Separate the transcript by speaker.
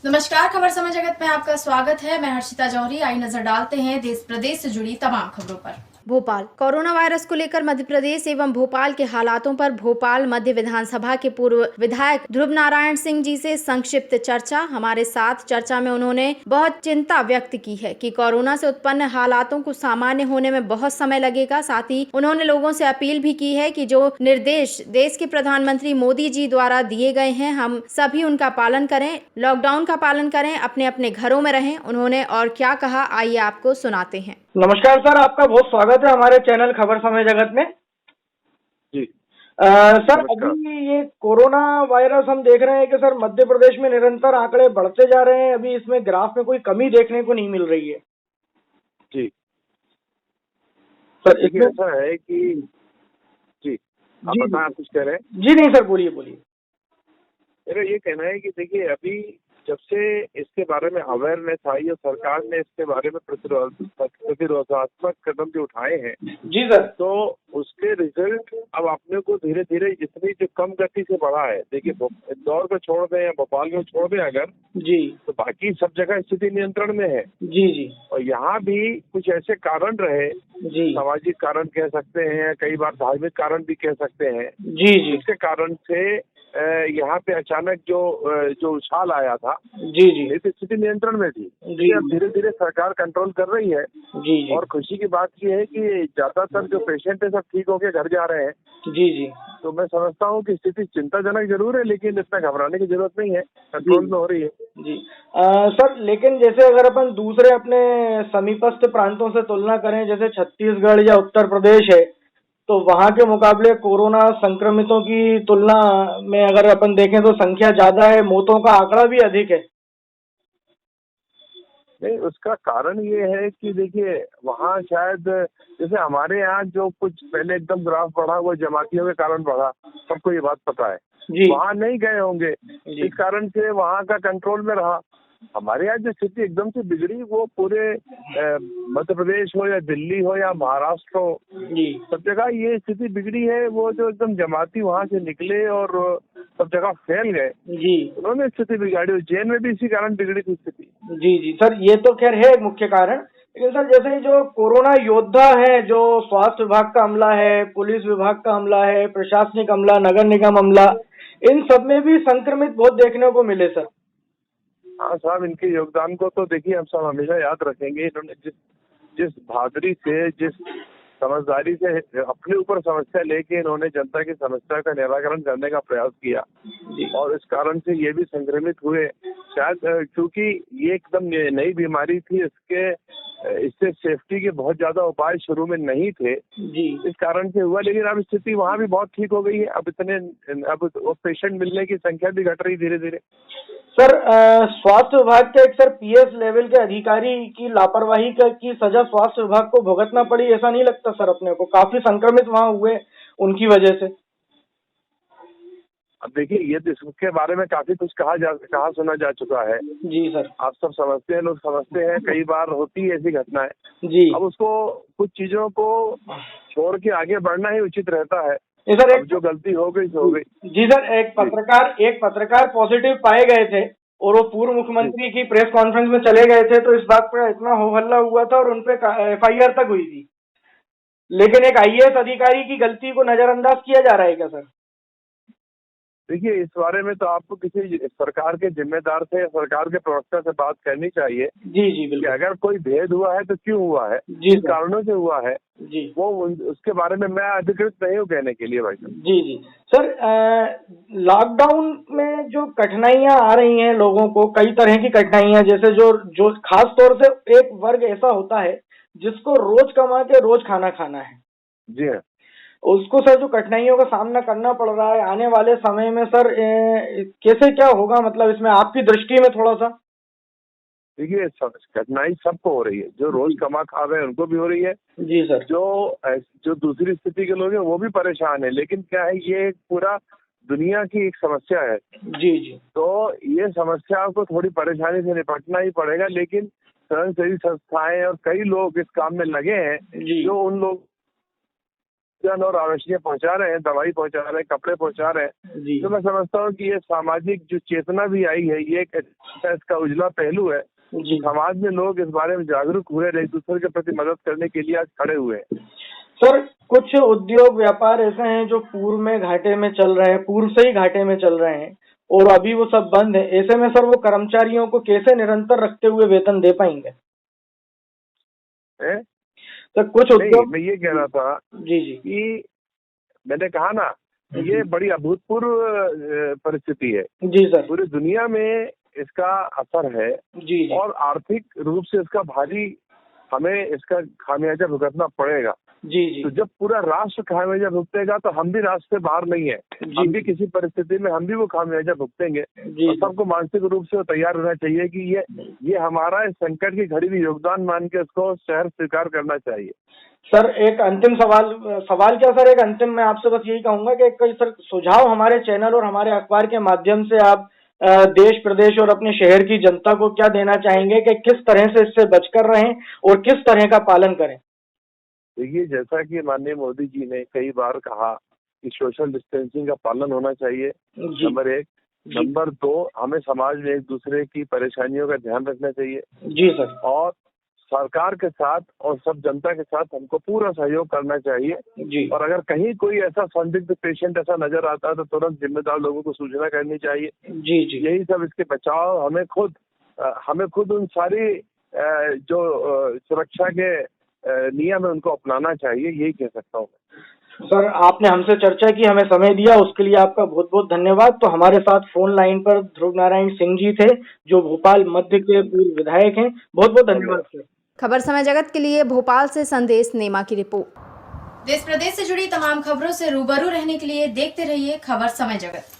Speaker 1: नमस्कार, खबर समय जगत में आपका स्वागत है। मैं हर्षिता जौहरी। आई नजर डालते हैं देश प्रदेश से जुड़ी तमाम खबरों पर। भोपाल कोरोना वायरस को लेकर मध्य प्रदेश एवं भोपाल के हालातों पर भोपाल मध्य विधानसभा के पूर्व विधायक ध्रुव नारायण सिंह जी से संक्षिप्त चर्चा। हमारे साथ चर्चा में उन्होंने बहुत चिंता व्यक्त की है कि कोरोना से उत्पन्न हालातों को सामान्य होने में बहुत समय लगेगा। साथ ही उन्होंने लोगों से अपील भी की है कि जो निर्देश देश के प्रधानमंत्री मोदी जी द्वारा दिए गए हैं, हम सभी उनका पालन करें, लॉकडाउन का पालन करें, अपने अपने घरों में रहें। उन्होंने और क्या कहा, आइए आपको सुनाते हैं।
Speaker 2: नमस्कार सर, आपका बहुत स्वागत है हमारे चैनल खबर समय जगत में।
Speaker 3: जी
Speaker 2: सर,
Speaker 3: नमस्कार।
Speaker 2: अभी ये कोरोना वायरस हम देख रहे हैं कि सर मध्य प्रदेश में निरंतर आंकड़े बढ़ते जा रहे हैं। अभी इसमें ग्राफ में कोई कमी देखने को नहीं मिल रही है।
Speaker 3: जी
Speaker 2: सर
Speaker 3: देखिए
Speaker 2: इसमें
Speaker 3: ऐसा है कि जी आप
Speaker 2: जी
Speaker 3: बताएं, आप कुछ कह रहे हैं।
Speaker 2: जी नहीं सर, बोलिए बोलिए।
Speaker 3: मेरा ये कहना है कि देखिए अभी जब से इसके बारे में अवेयरनेस आई और सरकार ने इसके बारे में प्रतिरोधात्मक कदम जो उठाए हैं,
Speaker 2: जी सर।
Speaker 3: तो उसके रिजल्ट अब अपने को धीरे धीरे इतनी जो कम गति से बढ़ा है। देखिए इंदौर को छोड़ दें या भोपाल को छोड़ दें अगर,
Speaker 2: जी
Speaker 3: तो बाकी सब जगह स्थिति नियंत्रण में है।
Speaker 2: जी जी
Speaker 3: और यहाँ भी कुछ ऐसे कारण रहे,
Speaker 2: जी
Speaker 3: सामाजिक कारण कह सकते हैं, कई बार धार्मिक कारण भी कह सकते हैं,
Speaker 2: जी जी
Speaker 3: जिसके कारण से यहाँ पे अचानक जो उछाल आया था,
Speaker 2: जी जी
Speaker 3: नहीं तो स्थिति नियंत्रण में थी।
Speaker 2: जी
Speaker 3: अब धीरे धीरे सरकार कंट्रोल कर रही है।
Speaker 2: जी जी
Speaker 3: और खुशी की बात ये है कि ज्यादातर जो पेशेंट है सब ठीक होके घर जा रहे हैं।
Speaker 2: जी जी
Speaker 3: तो मैं समझता हूँ कि स्थिति चिंताजनक जरूर है, लेकिन इतना घबराने की जरूरत नहीं है, कंट्रोल में हो रही है।
Speaker 2: जी सर, लेकिन जैसे अगर अपन दूसरे अपने समीपस्थ प्रांतों से तुलना करें, जैसे छत्तीसगढ़ या उत्तर प्रदेश है, तो वहाँ के मुकाबले कोरोना संक्रमितों की तुलना में अगर अपन देखें तो संख्या ज्यादा है, मौतों का आंकड़ा भी अधिक है।
Speaker 3: नहीं, उसका कारण ये है कि देखिए वहाँ शायद जैसे हमारे यहाँ जो कुछ पहले एकदम ग्राफ बढ़ा वो जमातियों के कारण बढ़ा, सबको ये बात पता है।
Speaker 2: जी
Speaker 3: वहाँ नहीं गए होंगे,
Speaker 2: जी
Speaker 3: इस कारण से वहाँ का कंट्रोल में रहा। हमारे यहाँ जो स्थिति एकदम से बिगड़ी वो पूरे मध्य प्रदेश हो या दिल्ली हो या महाराष्ट्र हो,
Speaker 2: जी
Speaker 3: सब जगह ये स्थिति बिगड़ी है। वो जो एकदम जमाती वहाँ से निकले और सब जगह फैल गए,
Speaker 2: जी
Speaker 3: उन्होंने स्थिति बिगाड़ी। उज्जैन में भी इसी कारण बिगड़ी थी स्थिति।
Speaker 2: जी जी सर, ये तो खैर है एक मुख्य कारण। लेकिन सर, जैसे ये जो कोरोना योद्धा है, जो स्वास्थ्य विभाग का अमला है, पुलिस विभाग का अमला है, प्रशासनिक अमला, नगर निगम अमला, इन सब में भी संक्रमित बहुत देखने को मिले सर।
Speaker 3: हाँ साहब, इनके योगदान को तो देखिए हम सब हमेशा याद रखेंगे। इन्होंने जिस जिस बहादुरी से, जिस समझदारी से अपने ऊपर समस्या लेके इन्होंने जनता की समस्या का निराकरण करने का प्रयास किया,
Speaker 2: जी
Speaker 3: और इस कारण से ये भी संक्रमित हुए। शायद क्योंकि ये एकदम नई बीमारी थी, इससे सेफ्टी के बहुत ज्यादा उपाय शुरू में नहीं थे,
Speaker 2: जी
Speaker 3: इस कारण से हुआ। लेकिन अब स्थिति वहाँ भी बहुत ठीक हो गई है। अब वो पेशेंट मिलने की संख्या भी घट रही धीरे धीरे।
Speaker 2: सर, स्वास्थ्य विभाग के एक सर पीएस लेवल के अधिकारी की लापरवाही की सजा स्वास्थ्य विभाग को भुगतना पड़ी, ऐसा नहीं लगता सर? अपने को काफी संक्रमित वहां हुए उनकी वजह से।
Speaker 3: अब देखिए ये तो इसके बारे में काफी कुछ कहा सुना जा चुका है।
Speaker 2: जी सर।
Speaker 3: आप सब समझते हैं, लोग समझते हैं, कई बार होती है ऐसी घटनाएं।
Speaker 2: जी
Speaker 3: अब उसको कुछ चीजों को छोड़ के आगे बढ़ना ही उचित रहता है।
Speaker 2: ये सर,
Speaker 3: अब जो गलती हो गई सो हो गई।
Speaker 2: जी सर, एक पत्रकार पॉजिटिव पाए गए थे और वो पूर्व मुख्यमंत्री की प्रेस कॉन्फ्रेंस में चले गए थे, तो इस बात पर इतना हो हल्ला हुआ था और उनपे एफआईआर तक हुई थी। लेकिन एक आईएएस अधिकारी की गलती को नजरअंदाज किया जा रहा है क्या सर?
Speaker 3: देखिए इस बारे में तो आपको किसी सरकार के जिम्मेदार से, सरकार के प्रवक्ता से बात करनी चाहिए
Speaker 2: जी जी
Speaker 3: कि
Speaker 2: बिल्कुल।
Speaker 3: अगर कोई भेद हुआ है तो क्यों हुआ है,
Speaker 2: जी
Speaker 3: किन
Speaker 2: सर।
Speaker 3: कारणों से हुआ है,
Speaker 2: जी
Speaker 3: वो उसके बारे में मैं अधिकृत नहीं हूँ कहने के लिए भाई साहब।
Speaker 2: जी जी सर, लॉकडाउन में जो कठिनाइयां आ रही हैं लोगों को, कई तरह की कठिनाइयां, जैसे जो जो खास तौर से एक वर्ग ऐसा होता है जिसको रोज कमा के रोज खाना खाना है,
Speaker 3: जी हाँ।
Speaker 2: उसको सर जो कठिनाइयों का सामना करना पड़ रहा है आने वाले समय में सर, कैसे क्या होगा, मतलब इसमें आपकी दृष्टि में थोड़ा सा।
Speaker 3: देखिए कठिनाई सबको हो रही है, जो रोज कमा खा रहे हैं उनको भी हो रही है,
Speaker 2: जी सर।
Speaker 3: जो दूसरी स्थिति के लोग हैं वो भी परेशान है। लेकिन क्या है, ये एक पूरा दुनिया की एक समस्या है।
Speaker 2: जी जी
Speaker 3: तो ये समस्या को थोड़ी परेशानी से निपटना ही पड़ेगा। लेकिन स्वयंसेवी संस्थाएं और कई लोग इस काम में लगे हैं,
Speaker 2: जी
Speaker 3: जो उन लोग ऑक्सीजन और आवश्यक पहुंचा रहे हैं, दवाई पहुंचा रहे हैं, कपड़े पहुंचा रहे हैं।
Speaker 2: जी
Speaker 3: तो मैं समझता हूँ कि ये सामाजिक जो चेतना भी आई है, ये एक इसका उजला पहलू है।
Speaker 2: जी
Speaker 3: समाज में लोग इस बारे में जागरूक हुए, एक दूसरे के प्रति मदद करने के लिए आज खड़े हुए हैं।
Speaker 2: सर, कुछ उद्योग व्यापार ऐसे हैं जो पूर्व में घाटे में चल रहे हैं, पूर्व से ही घाटे में चल रहे हैं और अभी वो सब बंद है। ऐसे में सर वो कर्मचारियों को कैसे निरंतर रखते हुए वेतन दे पाएंगे?
Speaker 3: हैं?
Speaker 2: सर कुछ
Speaker 3: नहीं,
Speaker 2: उद्योग।
Speaker 3: मैं ये कह रहा था
Speaker 2: जी जी
Speaker 3: कि मैंने कहा ना, ये बड़ी अभूतपूर्व परिस्थिति है।
Speaker 2: जी सर।
Speaker 3: पूरी दुनिया में इसका असर है
Speaker 2: जी जी
Speaker 3: और आर्थिक रूप से इसका भारी हमें इसका खामियाजा भुगतना पड़ेगा।
Speaker 2: जी जी
Speaker 3: तो जब पूरा राष्ट्र खामियाजा भुगतेगा तो हम भी रास्ते से बाहर नहीं है, हम भी किसी परिस्थिति में हम भी वो खामियाजा भुगतेंगे।
Speaker 2: जी
Speaker 3: और सबको मानसिक रूप से तैयार होना चाहिए कि ये हमारा इस संकट की घड़ी में योगदान मान के उसको शहर स्वीकार करना चाहिए।
Speaker 2: सर, एक अंतिम सवाल क्या सर, एक अंतिम मैं आपसे बस यही कहूंगा कि कोई सर सुझाव हमारे चैनल और हमारे अखबार के माध्यम से आप देश प्रदेश और अपने शहर की जनता को क्या देना चाहेंगे कि किस तरह से इससे बचकर रहें और किस तरह का पालन करें?
Speaker 3: देखिए, जैसा कि माननीय मोदी जी ने कई बार कहा कि सोशल डिस्टेंसिंग का पालन होना चाहिए,
Speaker 2: जी
Speaker 3: नंबर 1। नंबर 2, हमें समाज में एक दूसरे की परेशानियों का ध्यान रखना चाहिए
Speaker 2: जी सर।
Speaker 3: और सरकार के साथ और सब जनता के साथ हमको पूरा सहयोग करना चाहिए।
Speaker 2: जी
Speaker 3: और अगर कहीं कोई ऐसा संदिग्ध पेशेंट ऐसा नजर आता है तो तुरंत जिम्मेदार लोगों को सूचना करनी चाहिए।
Speaker 2: जी जी
Speaker 3: यही सब इसके बचाव हमें खुद उन सारी जो सुरक्षा के नियम है उनको अपनाना चाहिए, यही कह सकता हूँ।
Speaker 2: सर, आपने हमसे चर्चा की, हमें समय दिया, उसके लिए आपका बहुत बहुत धन्यवाद। तो हमारे साथ फोन लाइन पर ध्रुव नारायण सिंह जी थे, जो भोपाल मध्य के पूर्व विधायक हैं। बहुत बहुत धन्यवाद सर।
Speaker 1: खबर समय जगत के लिए भोपाल से संदेश नेमा की रिपोर्ट। देश प्रदेश से जुड़ी तमाम खबरों से रूबरू रहने के लिए देखते रहिए खबर समय जगत।